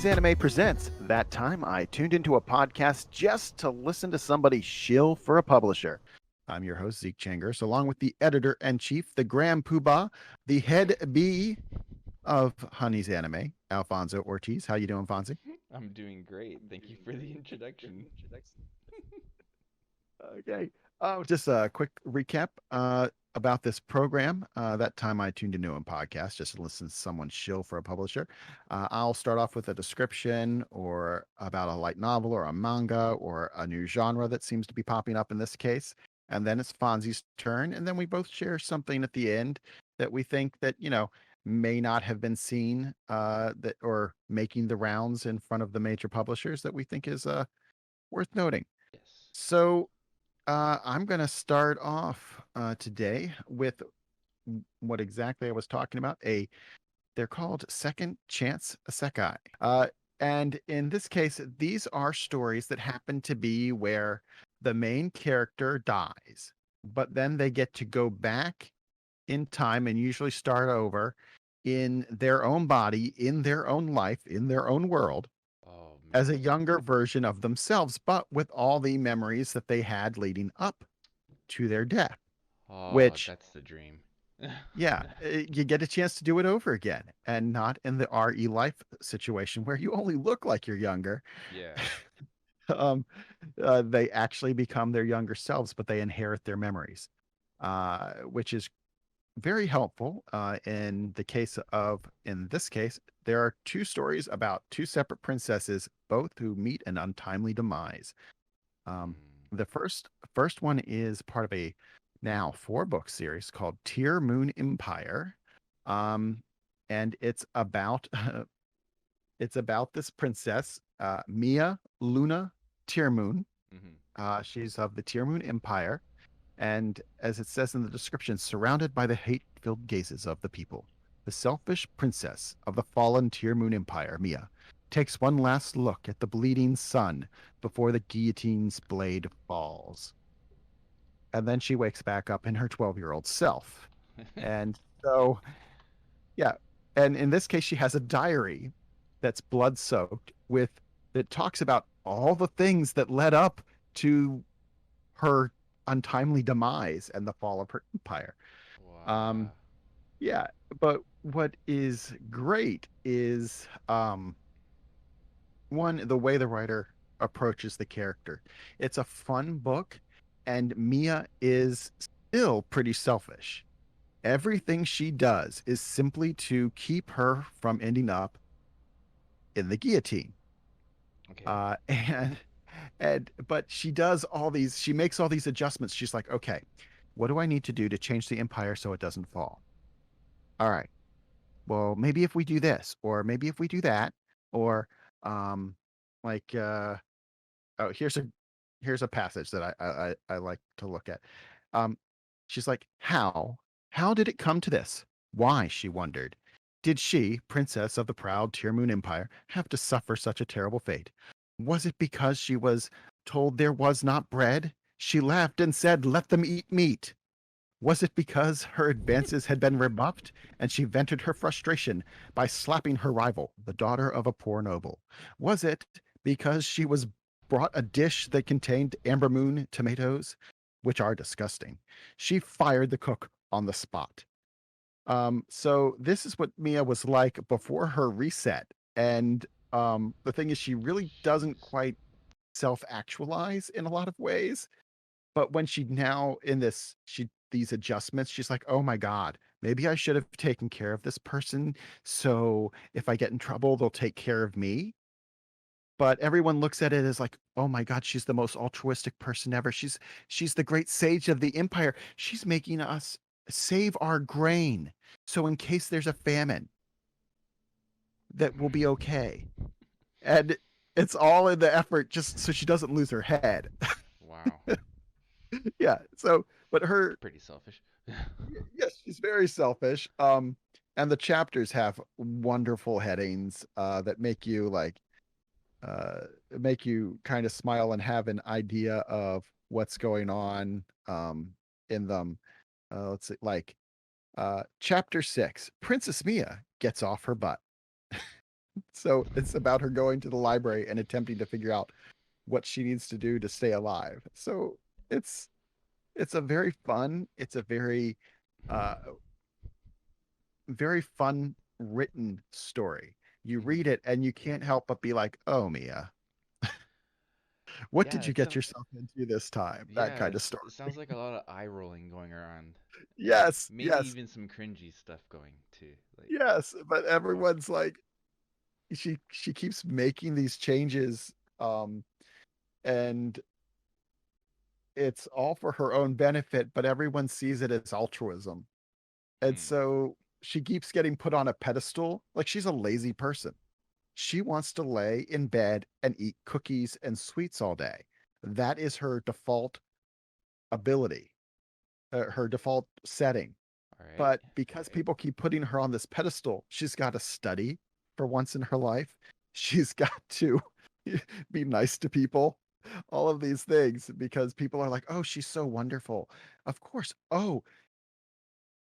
Anime presents That Time I Tuned Into a Podcast Just to Listen to Somebody Shill for a Publisher. I'm your host, Zeke Changers, along with the editor-in-chief, the Grand Poobah, the head bee of Honey's Anime, Alfonso Ortiz. How you doing, Fonzie? I'm doing great. Thank you for the introduction. Okay. Just a quick recap about this program. That time I tuned into a podcast just to listen to someone shill for a publisher. I'll start off with a description or about a light novel or a manga or a new genre that seems to be popping up in this case. And then it's Fonzie's turn. And then we both share something at the end that we think that, may not have been seen that or making the rounds in front of the major publishers that we think is worth noting. Yes. So I'm going to start off today with what exactly I was talking about. They're called Second Chance Isekai. And in this case, these are stories that happen to be where the main character dies, but then they get to go back in time and usually start over in their own body, in their own life, in their own world Oh as a man. younger version of themselves, but with all the memories that they had leading up to their death, Oh, which, that's the dream. yeah, you get a chance to do it over again and not in the RE life situation where you only look like you're younger. Yeah. um, they actually become their younger selves, but they inherit their memories, which is very helpful in this case, there are two stories about two separate princesses, both who meet an untimely demise. Um, Mm. the first one is part of a now four-book series called Tearmoon Empire. Um, and it's about this princess, Mia Luna Tearmoon. Mhm. She's of the Tearmoon Empire, and as it says in the description, surrounded by the hate-filled gazes of the people. The selfish princess of the fallen Tearmoon Empire, Mia, takes one last look at the bleeding sun before the guillotine's blade falls. And then she wakes back up in her 12-year-old self. And so, yeah. And in this case, she has a diary that's blood soaked with that talks about all the things that led up to her untimely demise and the fall of her empire. Um, Wow. yeah, but what is great is one, the way the writer approaches the character. It's a fun book, and Mia is still pretty selfish. Everything she does is simply to keep her from ending up in the guillotine. Okay. And but she makes all these adjustments. She's like, okay, what do I need to do to change the empire so it doesn't fall? All right, well, maybe if we do this, or maybe if we do that, or um, like oh, here's a passage that I like to look at. Um, she's like, how did it come to this? Why? She wondered. Did she, princess of the proud Tearmoon Empire, have to suffer such a terrible fate? Was it because she was told there was not bread? She laughed and said, "Let them eat meat." Was it because her advances had been rebuffed and she vented her frustration by slapping her rival, the daughter of a poor noble? Was it because she was brought a dish that contained amber moon tomatoes, which are disgusting? She fired the cook on the spot. So this is what Mia was like before her reset. And the thing is, she really doesn't Jeez. quite self actualize in a lot of ways, but when she now in this she these adjustments, she's like, "Oh my god, maybe I should have taken care of this person, so if I get in trouble, they'll take care of me." But everyone looks at it as like, "Oh my god, she's the most altruistic person ever. She's the great sage of the empire. She's making us save our grain. So in case there's a famine, that will be okay." And it's all in the effort just so she doesn't lose her head. Wow. Yeah. So, but It's her pretty selfish. yes, she's very selfish. And the chapters have wonderful headings that uh make you kind of smile and have an idea of what's going on in them. Let's see, like chapter 6, Princess Mia gets off her butt. So it's about her going to the library and attempting to figure out what she needs to do to stay alive. So it's it's a very fun, it's a uh very fun written story. You Hmm. read it and you can't help but be like, "Oh, Mia, what Yeah, did you get yourself into this time?" That kind of story. it sounds like a lot of eye rolling going around. Yes, Maybe yes, even some cringy stuff going too. Like, yes, but everyone's like she keeps making these changes and it's all for her own benefit, but everyone sees it as altruism. And hmm, so she keeps getting put on a pedestal. Like she's a lazy person. She wants to lay in bed and eat cookies and sweets all day. That is her default ability, her default setting. all right, But because people keep putting her on this pedestal, she's got to study for once in her life. She's got to be nice to people. All of these things because people are like, oh, she's so wonderful. Of course. Oh,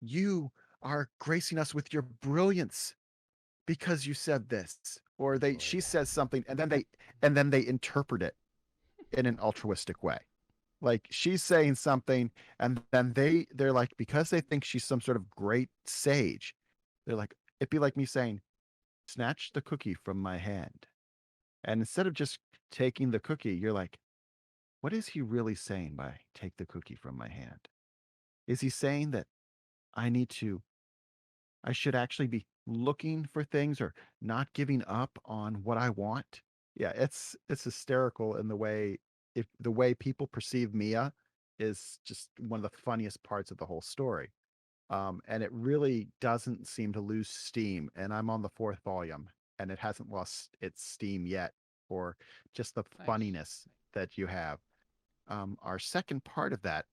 you are gracing us with your brilliance because you said this. Or they Lord. she says something and then they interpret it in an altruistic way. Like she's saying something and then they're like because they think she's some sort of great sage, they're like it'd be like me saying, "Snatch the cookie from my hand." And instead of just taking the cookie, you're like, "What is he really saying by take the cookie from my hand? Is he saying that I need to I should actually be looking for things or not giving up on what I want?" Yeah, it's hysterical in the way if the way people perceive Mia is just one of the funniest parts of the whole story. And it really doesn't seem to lose steam. And I'm on the fourth volume, and it hasn't lost its steam yet for just the Nice. funniness that you have. Our second part of that,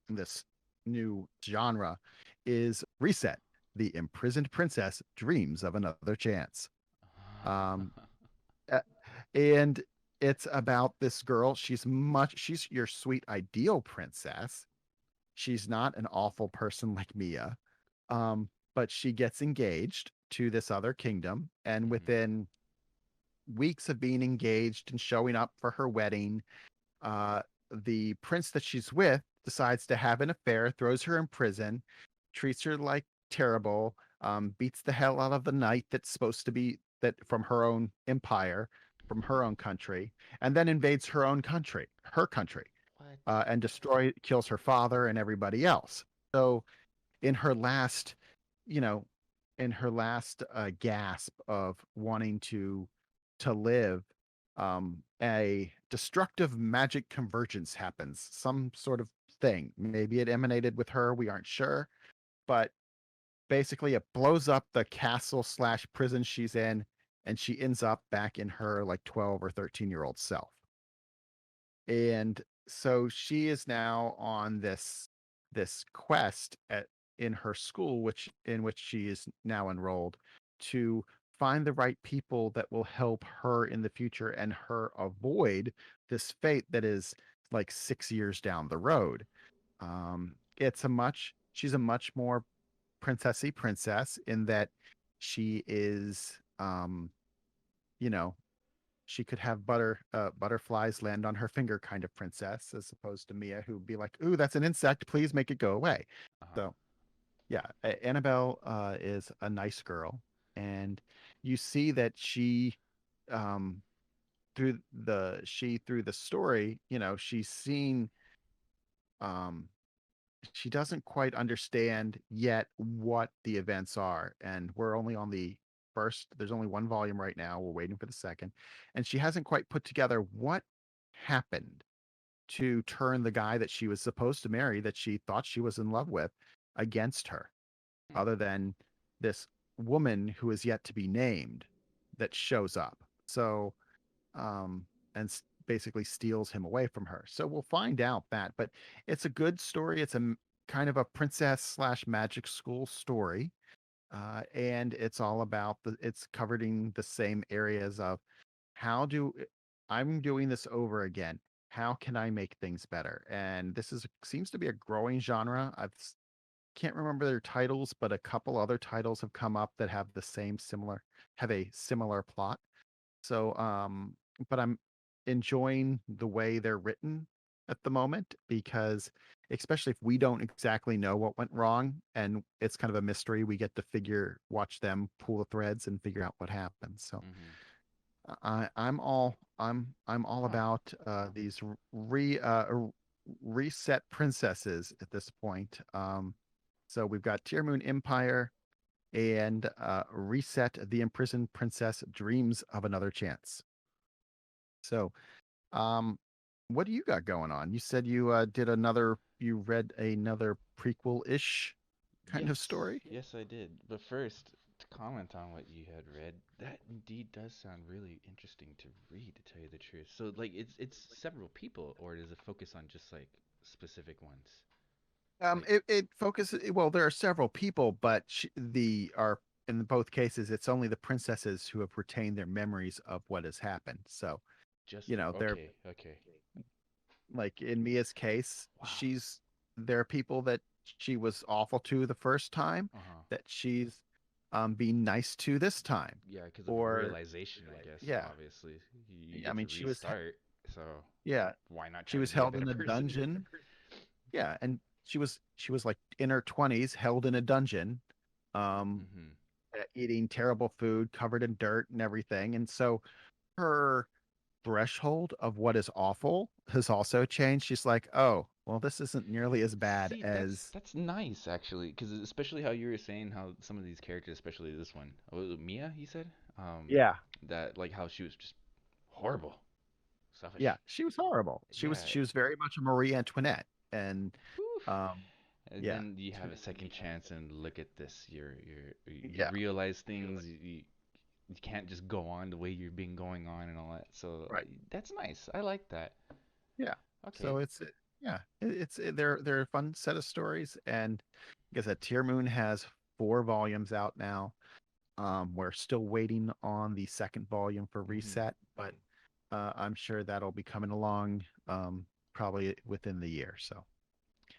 this new genre, is Reset. The imprisoned princess dreams of another chance. Um, a- and it's about this girl. She's your sweet ideal princess. She's not an awful person like Mia. But she gets engaged to this other kingdom, and Hmm. within weeks of being engaged and showing up for her wedding, uh, the prince that she's with decides to have an affair, throws her in prison, treats her like terrible, beats the hell out of the knight that's supposed to be that from her own empire, from her own country, and then invades her country, What? and kills her father and everybody else. So in her last, you know, in her last gasp of wanting to live, a destructive magic convergence happens. Some sort of thing. Maybe it emanated with her. We aren't sure, but basically, it blows up the castle slash prison she's in, and she ends up back in her like 12 or 13-year-old self. And so she is now on this quest in her school in which she is now enrolled to find the right people that will help her in the future and her avoid this fate that is like 6 years down the road. She's a much more princessy princess in that she is you know she could have butterflies land on her finger kind of princess, as opposed to Mia, who'd be like, "Ooh, that's an insect. Please make it go away." Uh-huh. So yeah, Annabelle is a nice girl, and you see that um, through the story, she's seen um, she doesn't quite understand yet what the events are, and we're only on the first. There's only one volume right now. We're waiting for the second, and she hasn't quite put together what happened to turn the guy that she was supposed to marry, that she thought she was in love with, against her, Hmm. other than this woman who is yet to be named that shows up. So and basically steals him away from her. So we'll find out that, but it's a good story. It's kind of a princess slash magic school story, and it's all about it's covering the same areas of how do I'm doing this over again. How can I make things better? And this is seems to be a growing genre. can't remember their titles, but a couple other titles have come up that have a similar plot. So, but I'm enjoying the way they're written at the moment because, especially if we don't exactly know what went wrong and it's kind of a mystery, we get to watch them pull the threads and figure out what happened. So, Mm-hmm. I'm all Huh. about these reset princesses at this point. So we've got Tearmoon Empire and Reset the Imprisoned Princess Dreams of Another Chance. So, um, what do you got going on? You said you read another prequel-ish kind of Yes, story. yes, I did. But first, to comment on what you had read, that indeed does sound really interesting to read, to tell you the truth. So, like, it's several people, or does it focus on just like specific ones? Like, It focuses. Well, there are several people, but the are in both cases, it's only the princesses who have retained their memories of what has happened. So, just they're okay, okay. like in Mia's case, Wow. there are people that she was awful to the first time Uh-huh. that she's being nice to this time. Yeah, because of a Or realization, I guess, yeah, obviously. You I get to mean restart, so yeah, why not she try to was be a held better in a person? dungeon. Yeah, and she was like in her 20s, held in a dungeon, um, Mm-hmm. eating terrible food, covered in dirt and everything. And so her threshold of what is awful has also changed. She's like, oh, well, this isn't nearly as bad See, as that's nice actually, because especially how you were saying how some of these characters, especially this one, was it Mia, you said, um, yeah, that like how she was just horrible, yeah. selfish. She was horrible. Yeah. She was very much a Marie Antoinette, and Whew. um, And yeah, then you have a second chance, and look at this. You yeah, realize things. You can't just go on the way you've been going on and all that. So right. that's nice. I like that. Yeah. So Okay. they're a fun set of stories, and like I said, Tier Moon has 4 volumes out now. We're still waiting on the second volume for Hmm. Reset, but I'm sure that'll be coming along probably within the year. So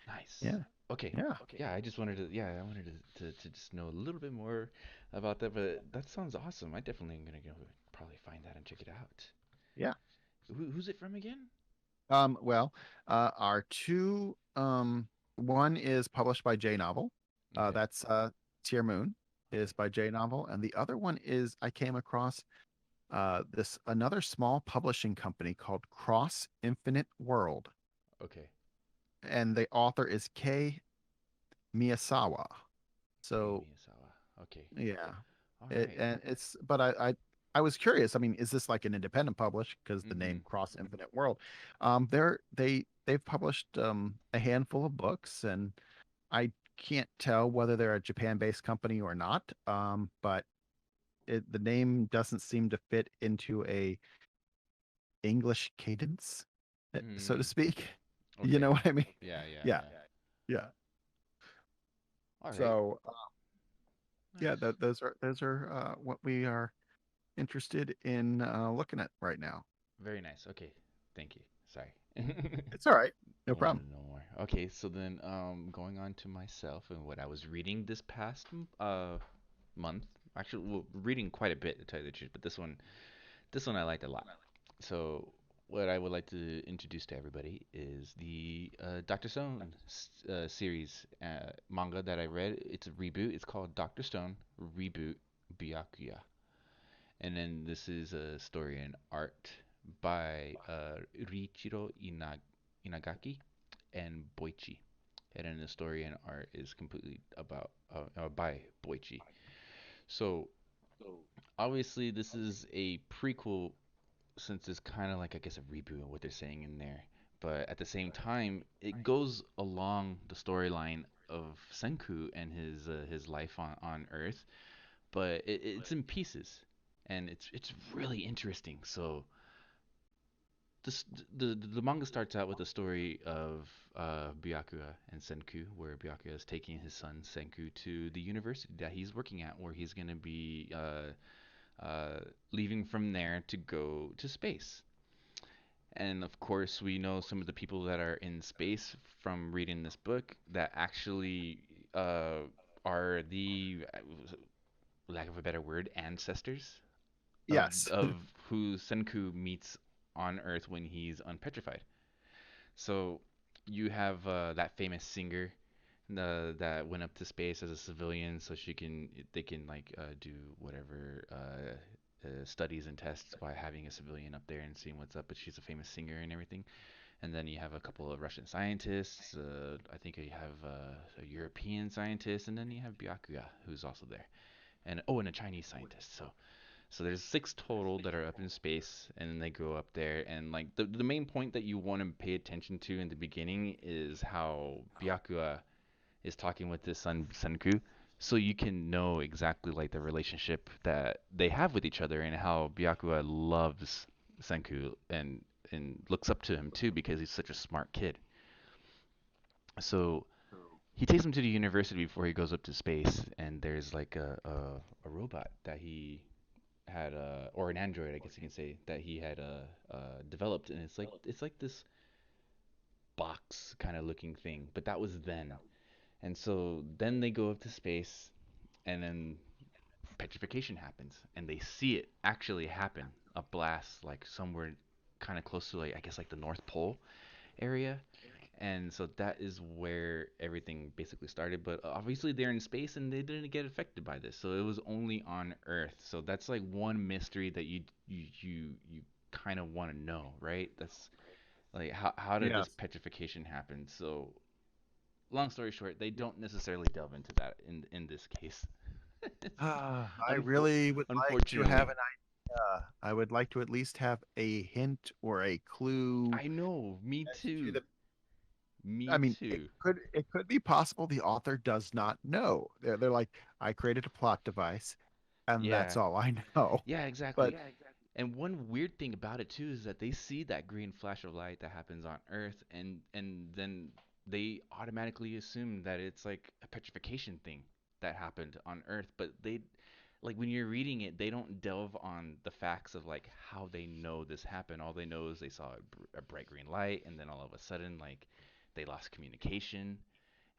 Nice. yeah, Okay. yeah, Yeah, I wanted to just know a little bit more about that, but that sounds awesome. I definitely am gonna go probably find that and check it out. yeah. Who's it from again? Well, our two one is published by J Novel. Okay. That's Tier Moon is Okay. by J Novel, and the other one is I came across this another small publishing company called Cross Infinite World, Okay. and the author is Kei Miyazawa. Kei So Miyazawa. Okay. yeah, All right. I was curious. I mean, is this like an independent publish? Because the Mm-hmm. name Cross Infinite World, they've published a handful of books, and I can't tell whether they're a Japan-based company or not. But the name doesn't seem to fit into a English cadence, so to Mm. speak. You Okay. know what I mean? Yeah, yeah, Yeah, yeah. yeah. All right. So yeah, Nice. those are what we are interested in looking at right now. Very nice. Okay. Thank you. Sorry. It's all right, no I wanted problem. to know more. Okay, so then going on to myself and what I was reading this past month. Actually, well, reading quite a bit to tell you the truth, but this one I liked a lot. So what I would like to introduce to everybody is the Dr. Stone series manga that I read. It's a reboot. It's called Dr. Stone Reboot Byakuya. And then this is a story in art by Inagaki and Boichi. And then the story and art is completely about by Boichi. So obviously this is a prequel since it's kind of like I guess a reboot of what they're saying in there. But at the same time, it goes along the storyline of Senku and his life on Earth, but it's in pieces, and it's really interesting. So this the manga starts out with the story of Byakuya and Senku, where Byakuya is taking his son Senku to the university that he's working at, where he's gonna be leaving from there to go to space. And of course, we know some of the people that are in space from reading this book that actually are the lack of a better word, ancestors of Yes. who Senku meets on Earth when he's unpetrified. So you have that famous singer that went up to space as a civilian, so they can like do whatever studies and tests by having a civilian up there and seeing what's up. But she's a famous singer and everything. And then you have a couple of Russian scientists. I think you have a European scientist, and then you have Byakuya, who's also there, and oh, and a Chinese scientist. So there's six total that are up in space, and then they go up there. And like the main point that you want to pay attention to in the beginning is how Byakuya is talking with his son Senku, so you can know exactly like the relationship that they have with each other and how Byakuya loves Senku and looks up to him too because he's such a smart kid. So he takes him to the university before he goes up to space, and there's like a robot that he had or an android, I guess you can say, that he had developed, and it's like this box kind of looking thing, but that was then. And so then they go up to space, and then petrification happens, and they see it actually happen. A blast, like somewhere kind of close to like I guess like the North Pole area, and so that is where everything basically started. But obviously they're in space and they didn't get affected by this, so it was only on Earth. So that's like one mystery that you kind of want to know, right? That's like how did this Yes. petrification happen? So long story short, they don't necessarily delve into that in this case. I really would like to have Unfortunately, an idea. I would like to at least have a hint or a clue I know. Me as to too. the. I Me mean, too. it could be possible the author does not know. They're like, I created a plot device, and that's Yeah. all I know. Yeah, exactly. But And one weird thing about it too is that they see that green flash of light that happens on Earth, and then they automatically assume that it's like a petrification thing that happened on Earth, but they like when you're reading it, they don't delve on the facts of like how they know this happened. All they know is they saw a bright green light, and then all of a sudden like they lost communication,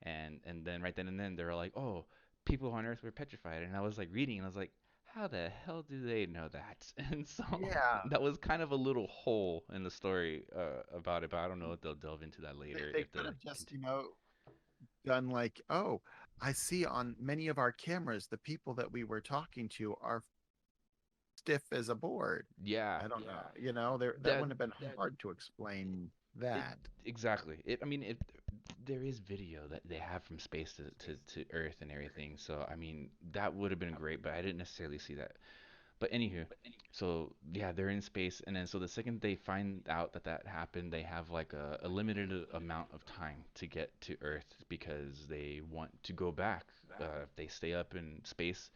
and then right then and then they're like, oh, people on Earth were petrified, and I was like reading, and I was like, how the hell do they know that? And so yeah, that was kind of a little hole in the story about it, but I don't know if they'll delve into that later they if could the have just, done like, oh, I see on many of our cameras, the people that we were talking to are stiff as a board. yeah, I don't know. There that that wouldn't have been hard to explain it that. exactly. I mean, there is video that they have from space to Earth and everything, so I mean that would have been great, but I didn't necessarily see that. But anywho, so yeah, they're in space, and then so the second they find out that that happened, they have like a limited amount of time to get to Earth because they want to go back. If they stay up in space,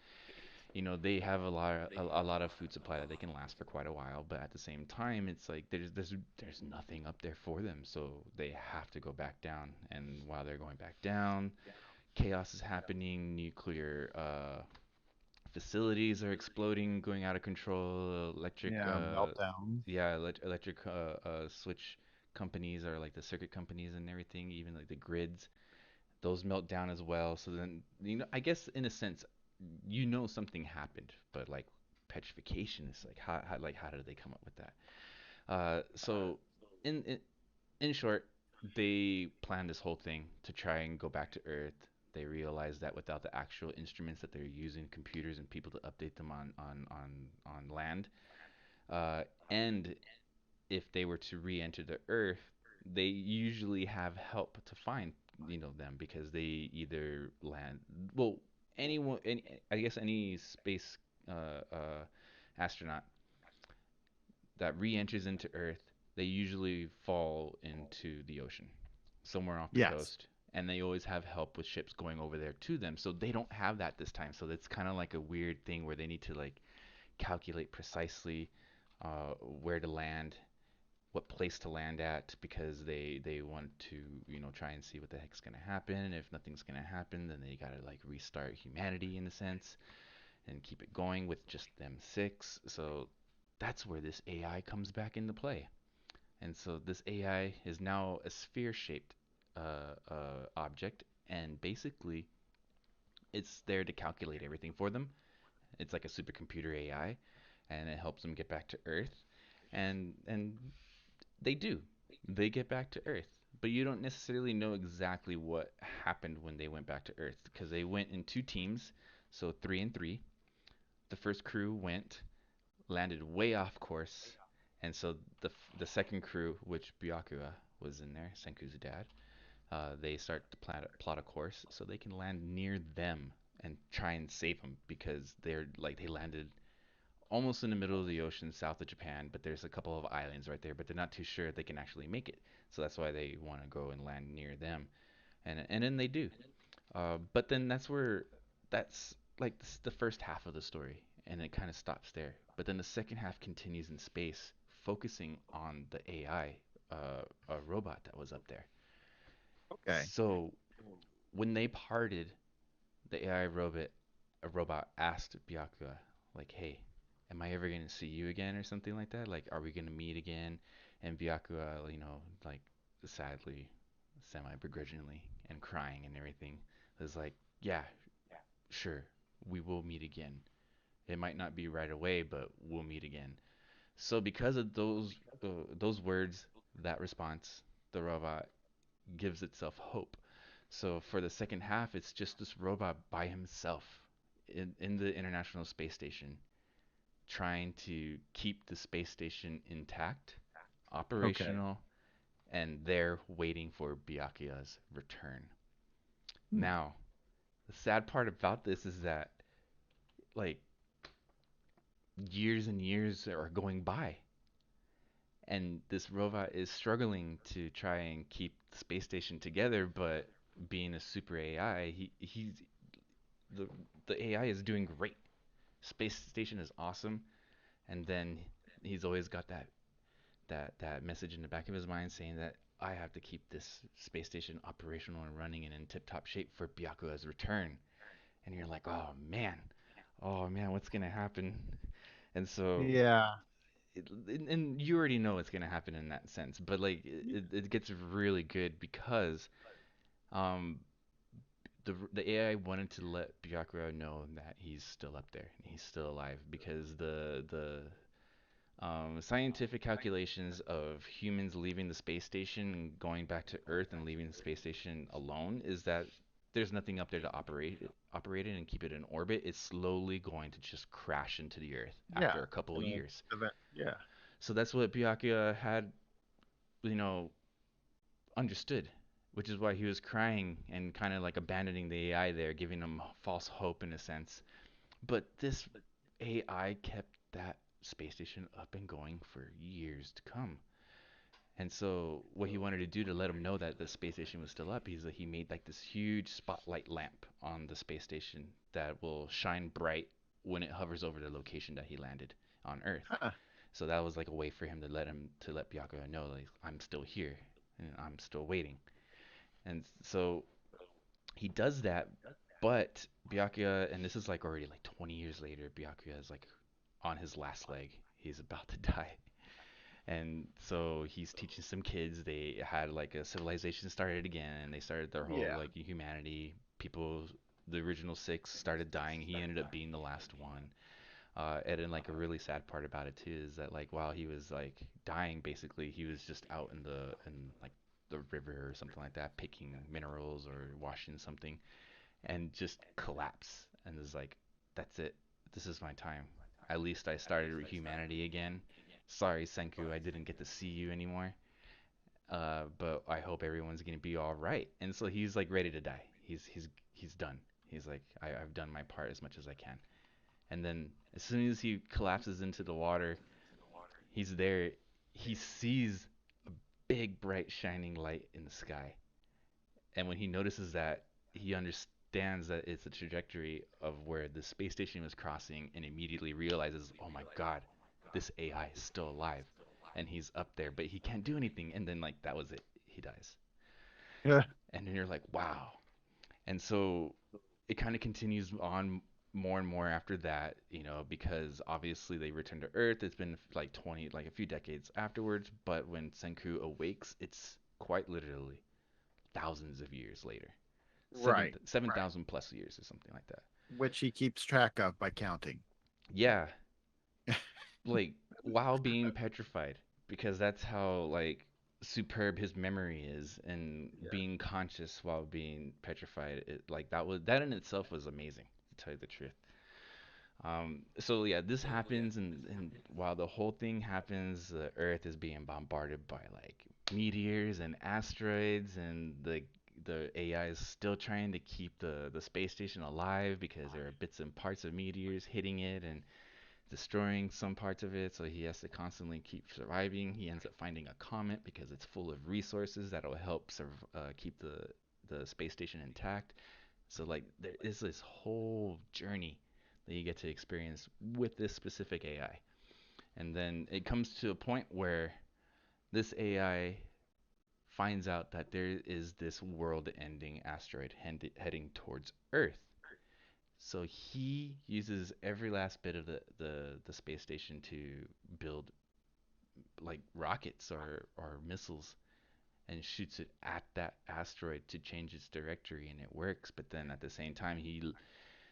they have a lot of food supply that they can last for quite a while. But at the same time, it's like there's nothing up there for them, so they have to go back down. And while they're going back down, chaos is happening, nuclear facilities are exploding, going out of control. Yeah, meltdown. Electric switch companies are like the circuit companies and everything, even like the grids, those melt down as well. So then, I guess in a sense, something happened, but like petrification is like how did they come up with that? So in, in in short, they planned this whole thing to try and go back to Earth. They realized that without the actual instruments that they're using, computers and people to update them on land, uh, and if they were to re-enter the Earth, they usually have help to find them because they either land well anyone any I guess any space astronaut that re-enters into Earth, they usually fall into the ocean, somewhere off the Yes. coast, and they always have help with ships going over there to them. So they don't have that this time. So it's kind of like a weird thing where they need to like calculate precisely where to land, what place to land at, because they want to try and see what the heck's gonna happen. And if nothing's gonna happen, then they gotta like restart humanity in a sense and keep it going with just them six. So that's where this AI comes back into play. And so this AI is now a sphere-shaped object, and basically It's there to calculate everything for them. It's like a supercomputer AI, and it helps them get back to Earth. And they do. They get back to Earth. But you don't necessarily know exactly what happened when they went back to Earth because they went in two teams, so three and three. The first crew went, landed way off course, and so the second crew, which Byakuya was in there, Senku's dad, they start to plot a course so they can land near them and try and save them because they landed almost in the middle of the ocean south of Japan, but there's a couple of islands right there, but they're not too sure if they can actually make it. So that's why they want to go and land near them, and then they do. But then that's like the first half of the story, and it kind of stops there. But then the second half continues in space, focusing on the AI, a robot that was up there. Okay. So when they parted, the a robot asked Byakuya, like, "Hey, am I ever gonna see you again, or something like that? Like, are we gonna meet again?" And Byakuya, like sadly, semi-begrudgingly, and crying and everything, was like, "Yeah, sure, we will meet again. It might not be right away, but we'll meet again." So because of those words, that response, the robot gives itself hope. So for the second half, it's just this robot by himself in the International Space Station, trying to keep the space station intact, Okay. operational, and there waiting for Byakuya's return. Hmm. Now, the sad part about this is that like years and years are going by, and this robot is struggling to try and keep the space station together, but being a super AI, the the AI is doing great. Space station is awesome, and then he's always got that message in the back of his mind saying that I have to keep this space station operational and running and in tip-top shape for Byakuya's return. And you're like, oh man, what's gonna happen? And so, Yeah. and you already know what's gonna happen in that sense, but like it gets really good because um the AI wanted to let Byakuya know that he's still up there, he's still alive because the scientific calculations of humans leaving the space station and going back to Earth and leaving the space station alone is that there's nothing up there to operate it and keep it in orbit. It's slowly going to just crash into the Earth Yeah. after a couple of Gonna years. yeah. So that's what Byakuya had, you know, understood, which is why he was crying and kind of like abandoning the AI there, giving him false hope in a sense. But this AI kept that space station up and going for years to come. And so what he wanted to do to let him know that the space station was still up, he made like this huge spotlight lamp on the space station that will shine bright when it hovers over the location that he landed on Earth. Huh. So that was like a way for him to let Byakuya know like I'm still here and I'm still waiting. And so he does that, but Byakuya, and this is like already like 20 years later, Byakuya is like on his last leg. He's about to die. And so he's teaching some kids. They had like a civilization started again, and they started their whole Yeah. like humanity. People, the original six started dying. He ended up being the last one. And then like a really sad part about it too is that like while he was like dying, basically he was just out in like the river or something like that, picking minerals or washing something, and just collapse and is like, that's it. This is my time. At least I started humanity again. Sorry, Senku, I didn't get to see you anymore. But I hope everyone's gonna be all right. And so he's like ready to die. He's done. He's like, I've done my part as much as I can. And then as soon as he collapses into the water, he's there. He sees a big, bright, shining light in the sky. And when he notices that, he understands that it's a trajectory of where the space station was crossing and immediately realizes, oh my God, this AI is still alive. And he's up there, but he can't do anything. And then, like, that was it. He dies. Yeah. And then you're like, wow. And so it kind of continues on more and more after that, because obviously they return to Earth. It's been like like a few decades afterwards. But when Senku awakes, it's quite literally thousands of years later. Right. 7,000 plus years or something like that. Which he keeps track of by counting. Yeah, like while being petrified, because that's how like superb his memory is, and Yeah. being conscious while being petrified. Like that in itself was amazing, to tell you the truth. So yeah, this happens, and while the whole thing happens, the Earth is being bombarded by like meteors and asteroids, and the AI is still trying to keep the space station alive because there are bits and parts of meteors hitting it and destroying some parts of it. So he has to constantly keep surviving. He ends up finding a comet because it's full of resources that'll help keep the space station intact. So like there is this whole journey that you get to experience with this specific AI. And then it comes to a point where this AI finds out that there is this world-ending asteroid heading towards Earth. So he uses every last bit of the space station to build like rockets or missiles and shoots it at that asteroid to change its trajectory, and it works. But then at the same time, he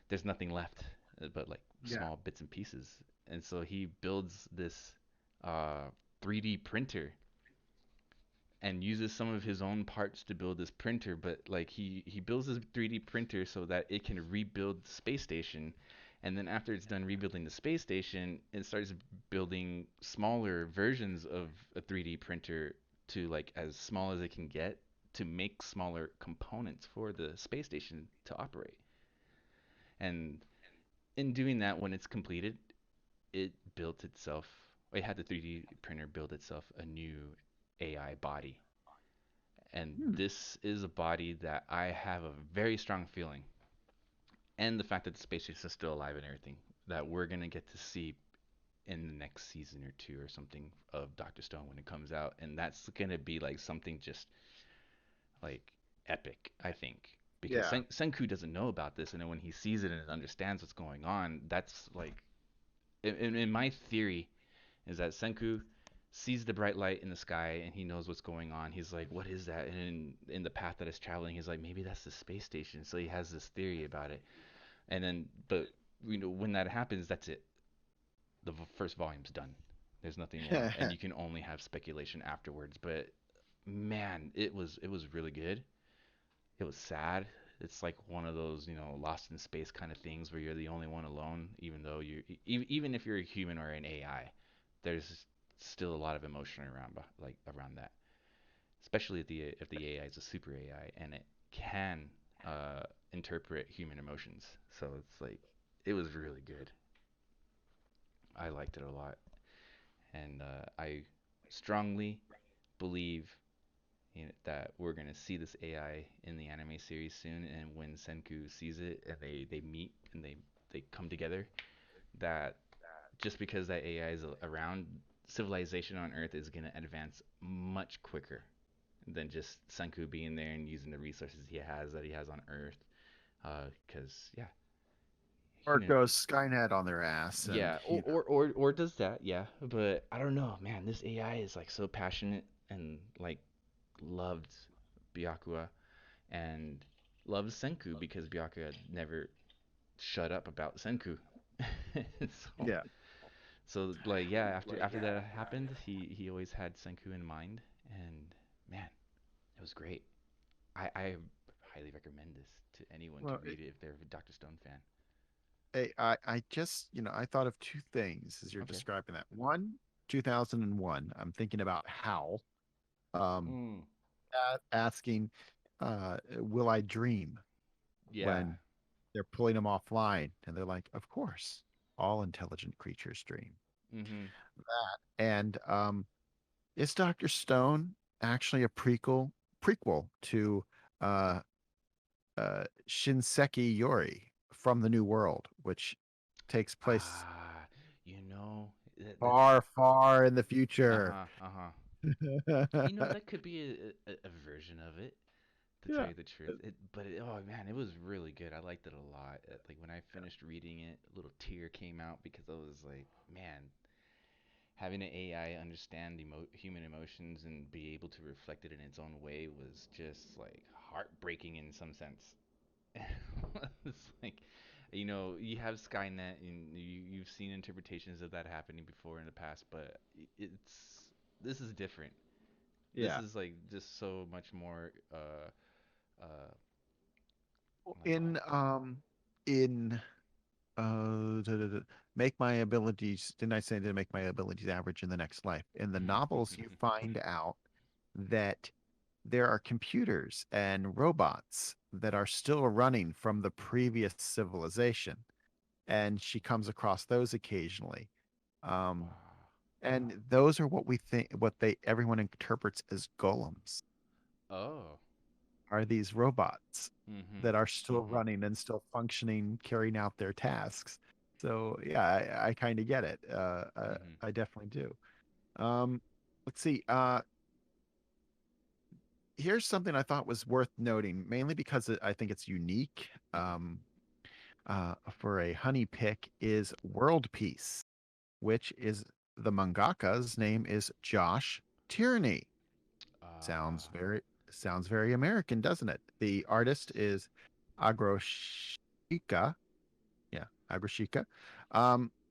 there's nothing left but like Yeah. small bits and pieces. And so he builds this uh, 3D printer and uses some of his own parts to build this printer. But like he builds this 3D printer so that it can rebuild the space station. And then after it's done rebuilding the space station, it starts building smaller versions of a 3D printer to like as small as it can get to make smaller components for the space station to operate. And in doing that, when it's completed, it built itself. It had the 3D printer build itself a new AI body, and Hmm. this is a body that I have a very strong feeling, and the fact that the space station is still alive and everything, that we're gonna get to see in the next season or two or something of Doctor Stone when it comes out, and that's gonna be like something just like epic, I think. Because Yeah. Senku doesn't know about this, and then when he sees it and understands what's going on, that's like, in my theory, is that Senku sees the bright light in the sky and he knows what's going on. He's like, "What is that?" And in the path that it's traveling, he's like, "Maybe that's the space station." So he has this theory about it. And then, but when that happens, that's it. The first volume's done. There's nothing more, and you can only have speculation afterwards. But man, it was really good. It was sad. It's like one of those, lost in space kind of things where you're the only one alone, even though even if you're a human or an AI, there's still a lot of emotion around like around that, especially if the AI is a super AI and it can uh, interpret human emotions. So it's like it was really good. I liked it a lot, and I strongly believe that we're gonna see this AI in the anime series soon, and when Senku sees it and they meet and they come together, that just because that AI is around, civilization on Earth is gonna advance much quicker than just Senku being there and using the resources that he has on Earth. Because yeah, Or human, goes Skynet on their ass and yeah, or does that, yeah. But I don't know, man. This AI is like so passionate and like loved Byakuya and loves Senku because Byakuya never shut up about Senku. so, yeah. so like yeah, after that happened, he always had Senku in mind, and man, it was great. I highly recommend this to anyone to Well, read it if they're a Doctor Stone fan. I just, I thought of two things as you're Okay. describing that. One, 2001, I'm thinking about Hal, um, Mm, asking, will I dream yeah. when they're pulling him offline? And they're like, of course, all intelligent creatures dream. Mm-hmm. And is Dr. Stone actually a prequel to uh, Shinseki Yori from the New World, which takes place Ah, that's far, far in the future? uh-huh, uh-huh. Yeah. That could be a version of it, to tell you the truth. Oh man, it was really good. I liked it a lot. Like when I finished reading it, a little tear came out because I was like, man, having an AI understand human emotions and be able to reflect it in its own way was just like heartbreaking in some sense. It's like, you have Skynet and you've seen interpretations of that happening before in the past, but it's this is different. This Yeah. is like just so much more like In in make my abilities, didn't I say to make my abilities average in the next life? In the novels, you find out that there are computers and robots that are still running from the previous civilization, and she comes across those occasionally. Um, wow. and those are what we think, what they everyone interprets as golems, Oh. are these robots Mhm. that are still Mhm. running and still functioning, carrying out their tasks. So yeah, I kind of get it. Mhm. I definitely do. Let's see. Here's something I thought was worth noting, mainly because I think it's unique. Mhm. For a honey pick is World Peace, which is the mangaka's name is Josh Tierney. Sounds Ah. very sounds very American, doesn't it? The artist is Agroshika. Yeah, Agroshika.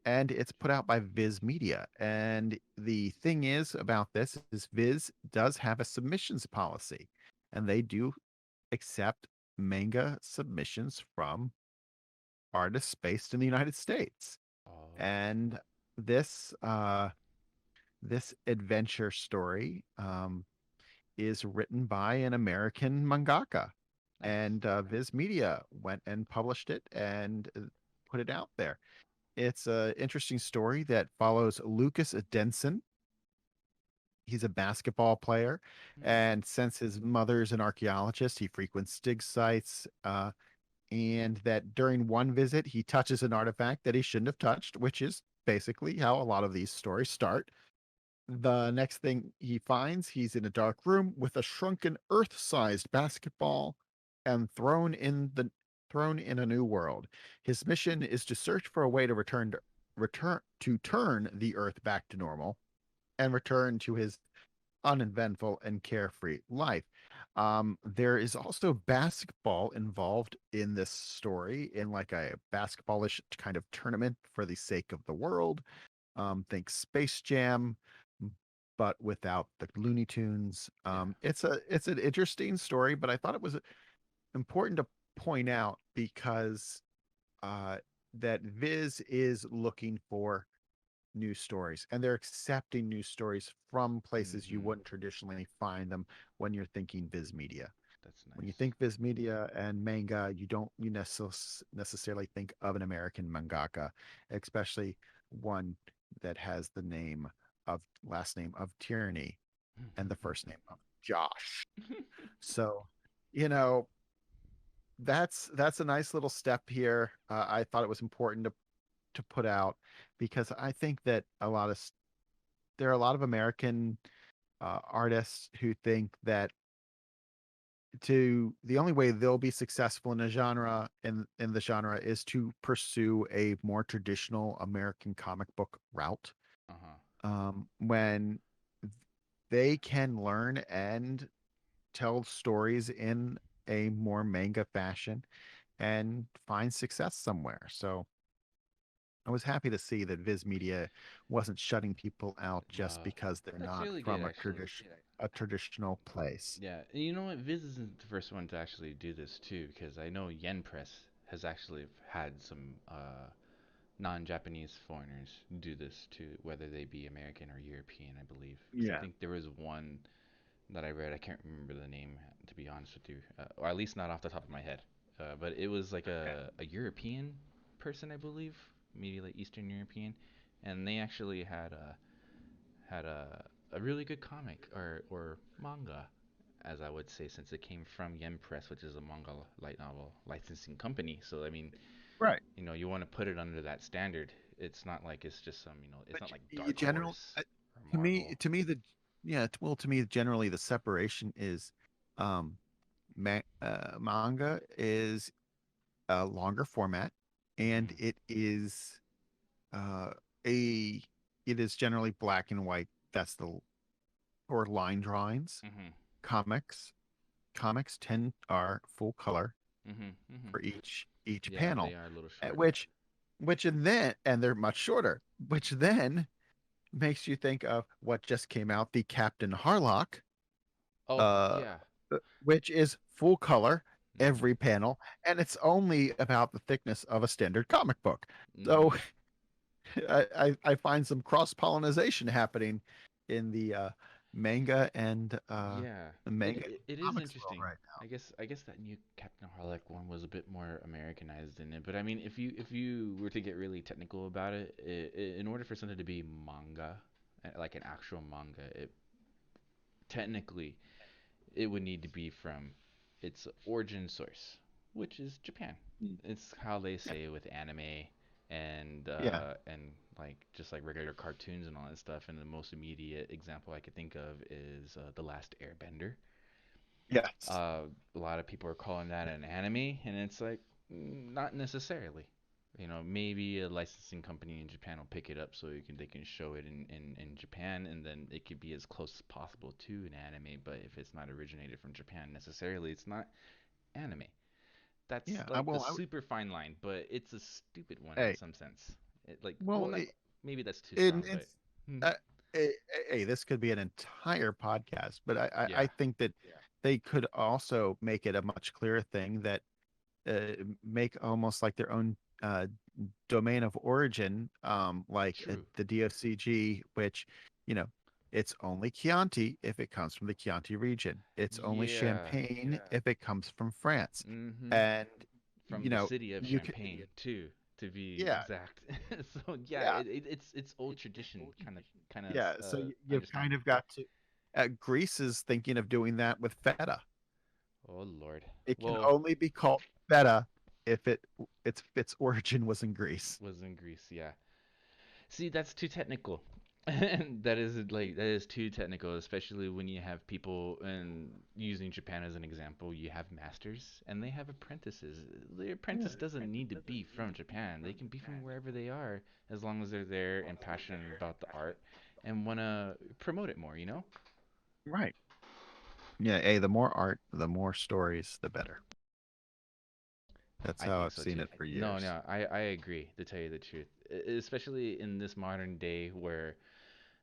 And it's put out by Viz Media. And the thing is about this is Viz does have a submissions policy, and they do accept manga submissions from artists based in the United States. Oh. And this this adventure story is written by an American mangaka, Nice. and Viz Media went and published it and put it out there. It's an interesting story that follows Lucas Denson. He's a basketball player, Hmm. and since his mother's an archaeologist, he frequents dig sites. And that during one visit, he touches an artifact that he shouldn't have touched, which is basically how a lot of these stories start. The next thing he finds, he's in a dark room with a shrunken Earth-sized basketball and thrown in a new world. His mission is to search for a way to return to turn the Earth back to normal and return to his uneventful and carefree life. There is also basketball involved in this story in like a basketballish kind of tournament for the sake of the world. Think Space Jam, but without the Looney Tunes. Yeah. It's an interesting story, but I thought it was important to point out because uh, that Viz is looking for new stories, and they're accepting new stories from places you Mhm. wouldn't traditionally find them when you're thinking Viz Media. That's When you nice. think Viz Media and manga, you don't you necessarily think of an American mangaka, especially one that has the name of last name of Tyranny and the first name of Josh. So, you know, that's a nice little step here. I thought it was important to put out because I think that there are a lot of American artists who think that the only way they'll be successful in a genre in the genre is to pursue a more traditional American comic book route. Uh-huh. When they can learn and tell stories in a more manga fashion and find success somewhere. So I was happy to see that Viz Media wasn't shutting people out just No. because they're That's not really good from actually. a traditional place. Yeah. And you know what? Viz isn't the first one to actually do this too, because I know Yen Press has actually had some non-Japanese foreigners do this too, whether they be American or European, I believe. Because I Yeah. think there was one that I read. I can't remember the name, to be honest with you, or at least not off the top of my head. But it was like Okay. a European person, I believe, maybe like Eastern European, and they actually had a really good comic or manga, as I would say, since it came from Yen Press, which is a manga light novel licensing company. So I mean, Right. you want to put it under that standard. It's not like it's just some, it's But not like you Dark general Horse or to Marvel. me the yeah, well to me generally the separation is um manga is a longer format and Mhm. it is uh a it is generally black and white. That's the or line drawings. Mhm. Comics comics tend are full color Mhm. Mhm. for each Yeah, they panel, are a little uh, short. which and they're much shorter, which then makes you think of what just came out, the Captain Harlock, Oh, uh, yeah. which is full color Mhm. every panel, and it's only about the thickness of a standard comic book. So Mhm. I find some cross pollination happening in the manga and Yeah. the It, manga it it is comics world interesting. right I guess that new Captain Harlock one was a bit more Americanized in it. But I mean, if you were to get really technical about it, in order for something to be manga, like an actual manga, it technically it would need to be from its origin source, which is Japan. now. It's how they say with anime Yeah. and like just like regular cartoons and all that stuff. And the most immediate example I could think of is The Last Airbender. Yes. Uh, a lot of people are calling that an anime, and it's like not necessarily. You know, maybe a licensing company in Japan will pick it up so they can show it in Japan, and then it could be as close as possible to an anime. But if it's not originated from Japan necessarily, it's not anime. That's Yeah. like the super fine line, but it's a stupid one in Hey, some sense. Like, well, well, not maybe that's too in strong, but hmm, uh, eh, hey, this could be an entire podcast, but I yeah, think that they could also make it a much clearer thing that make almost like their own domain of origin, like true. the DOCG, which, you know, it's only Chianti if it comes from the Chianti region. It's only Yeah. Champagne if it comes from France. Mm-hmm. And, From you the know, city of you can, Champagne too, to be yeah, exact. So yeah, yeah, it's old tradition, kind of yeah. So you've kind understand. of got to, Greece is thinking of doing that with feta. Oh Lord. It can Well, only be called feta if its origin was in Greece. was in Greece, yeah. See, that's too technical. That is too technical, especially when you have people and using Japan as an example, you have masters and they have apprentices. The Yeah, apprentice doesn't need to be from Japan. They can be from wherever they are as long as they're there and passionate about the art and want to promote it more, you know? right. Yeah, hey, the more art, the more stories, the better. That's I how think I've so seen too. it for No, years. no, I agree, to tell you the truth. Especially in this modern day where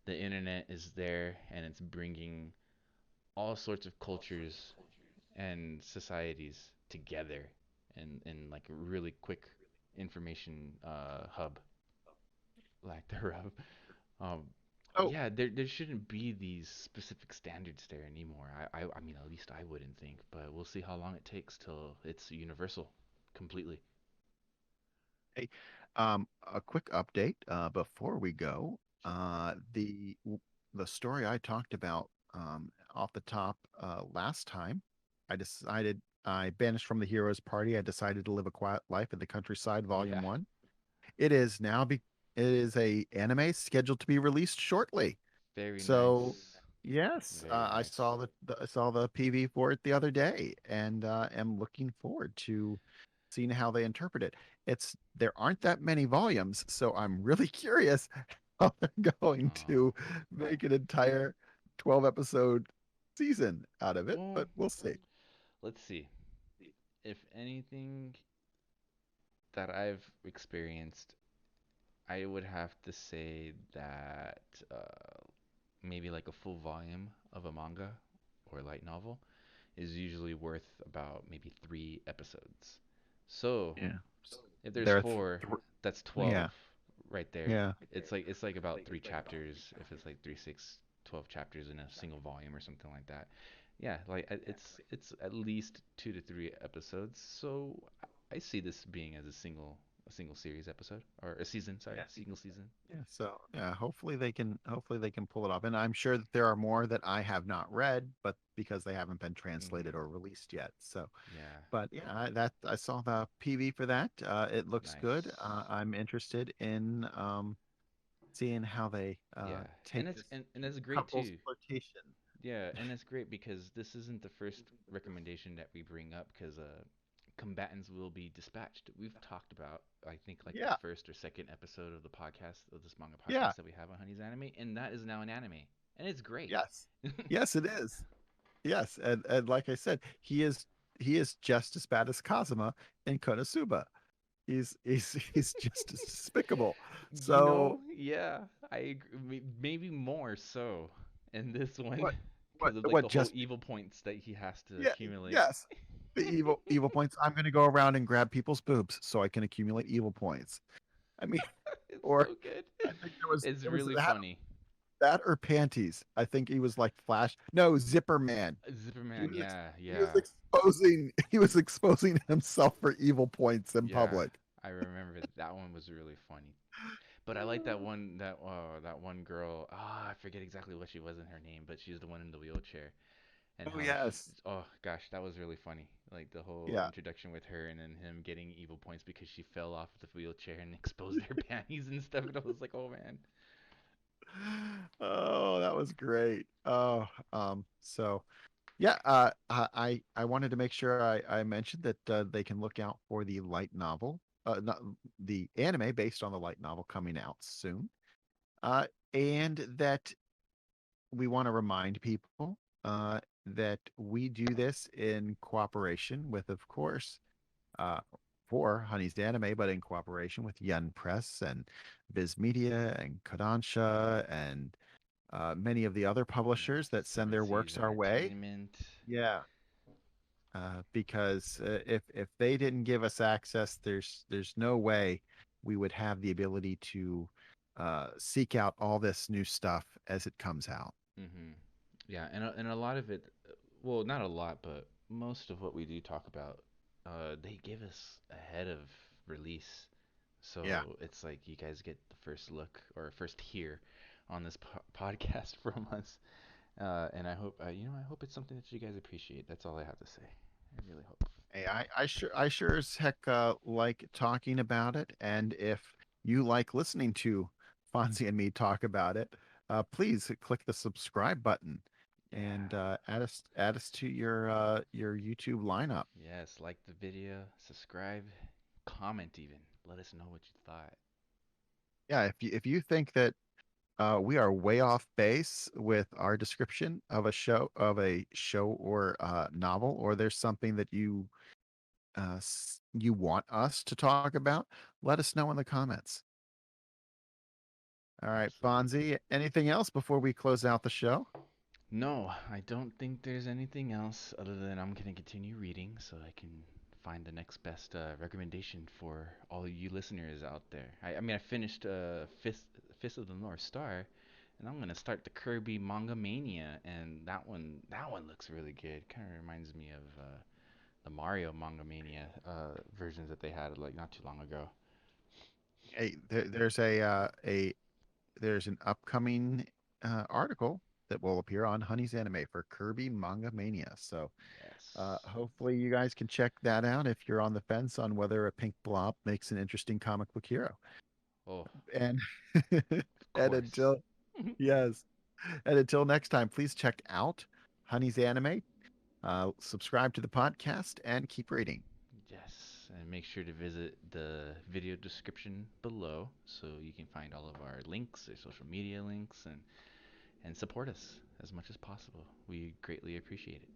the internet is there and it's bringing all sorts of cultures and societies together in like a really quick information hub like the hub. Um, Oh, yeah, there shouldn't be these specific standards there anymore. I mean, at least I wouldn't think, but we'll see how long it takes till it's universal completely. hey, a quick update before we go. The story I talked about off the top last time, I banished from the hero's party. I decided to live a quiet life in the countryside, Yeah, Volume One. It is now be it is a anime scheduled to be released shortly. very So nice, yes, very I nice. saw I saw the PV for it the other day, and am looking forward to seeing how they interpret it. There aren't that many volumes, so I'm really curious how they're going Oh, to make an entire 12 episode season out of it, well, but we'll see. let's see. If anything that I've experienced, I would have to say that maybe like a full volume of a manga or light novel is usually worth about maybe 3 episodes. So Yeah, if there's there. four, that's Yeah, 12 right there. yeah. It's like about 3 chapters if it's like 12 chapters in a single volume or something like that. Yeah, like it's at least 2 to 3 episodes. So I see this being as a single series episode or a season, sorry, Yeah. single season. Yeah, so yeah, hopefully they can pull it off. And I'm sure that there are more that I have not read, but because they haven't been translated Mhm. or released yet. So, Yeah, but yeah, I saw the PV for that. It looks good. nice. I'm interested in seeing how they Yeah, take this and that's great couple's too. flirtation. Yeah, and it's great because this isn't the first recommendation that we bring up because combatants will be dispatched. We've talked about, I think, like the Yeah, first or second episode of the podcast, of this manga yeah, podcast that we have on Honey's Anime, and that is now an anime, and it's great. yes, yes, it is. Yes, and like I said, he is just as bad as Kazuma in Konosuba. He's just as despicable. So Yeah, I agree. Maybe more so in this one what because of like what the whole just evil points that he has to yeah, accumulate. yes. The evil points. I'm going to go around and grab people's boobs so I can accumulate evil points. I mean, It's or so good. I think It's there was really funny. that or panties. I think he was like Flash. No, Zipper Man. He Zipperman, was yeah, he was yeah, exposing he was exposing himself for evil points in yeah. public. I remember that one was really funny. But I like that one girl. Ah, I forget exactly what she was in her name, but she's the one in the wheelchair. And Oh how she, yes. oh gosh, that was really funny. Like the whole Yeah. introduction with her, and then him getting evil points because she fell off the wheelchair and exposed her panties and stuff. And I was like, oh man. Oh, that was great. Oh, so yeah, I wanted to make sure I mentioned that they can look out for the light novel, not the anime based on the light novel coming out soon. Uh, and that we want to remind people that we do this in cooperation with, of course, uh, for Honey's Anime, but in cooperation with Yen Press and Viz Media and Kodansha and many of the other publishers that Yes, send their Fonzy's works our way. Entertainment. Yeah, because if they didn't give us access, there's no way we would have the ability to seek out all this new stuff as it comes out. Mm-hmm. Yeah, and a lot of it, well, not a lot, but most of what we do talk about, they give us ahead of release. Yeah. So it's like you guys get the first look or first hear on this podcast from us. And I hope, I hope it's something that you guys appreciate. That's all I have to say. I really hope. Hey, I sure as heck like talking about it, and if you like listening to Fonzie and me talk about it, please click the subscribe button Yeah. and add us to your YouTube lineup. Yes, like the video, subscribe, comment even. Let us know what you thought. Yeah, if you think that we are way off base with our description of a show or novel, or there's something that you want us to talk about, let us know in the comments. All right, Absolutely. Fonzie, anything else before we close out the show? No, I don't think there's anything else other than I'm gonna continue reading so I can find the next best recommendation for all you listeners out there. I mean, I finished Fist of the North Star, and I'm gonna start the Kirby Manga Mania, and that one looks really good. Kind of reminds me of the Mario Manga Mania versions that they had like not too long ago. Hey, a there's an upcoming article that will appear on Honey's Anime for Kirby Manga Mania. So Yes. hopefully you guys can check that out if you're on the fence on whether a pink blob makes an interesting comic book hero. Oh, And of and course. yes, and until next time, please check out Honey's Anime. Subscribe to the podcast and keep reading. Yes, and make sure to visit the video description below so you can find all of our links, our social media links, and support us as much as possible. We greatly appreciate it.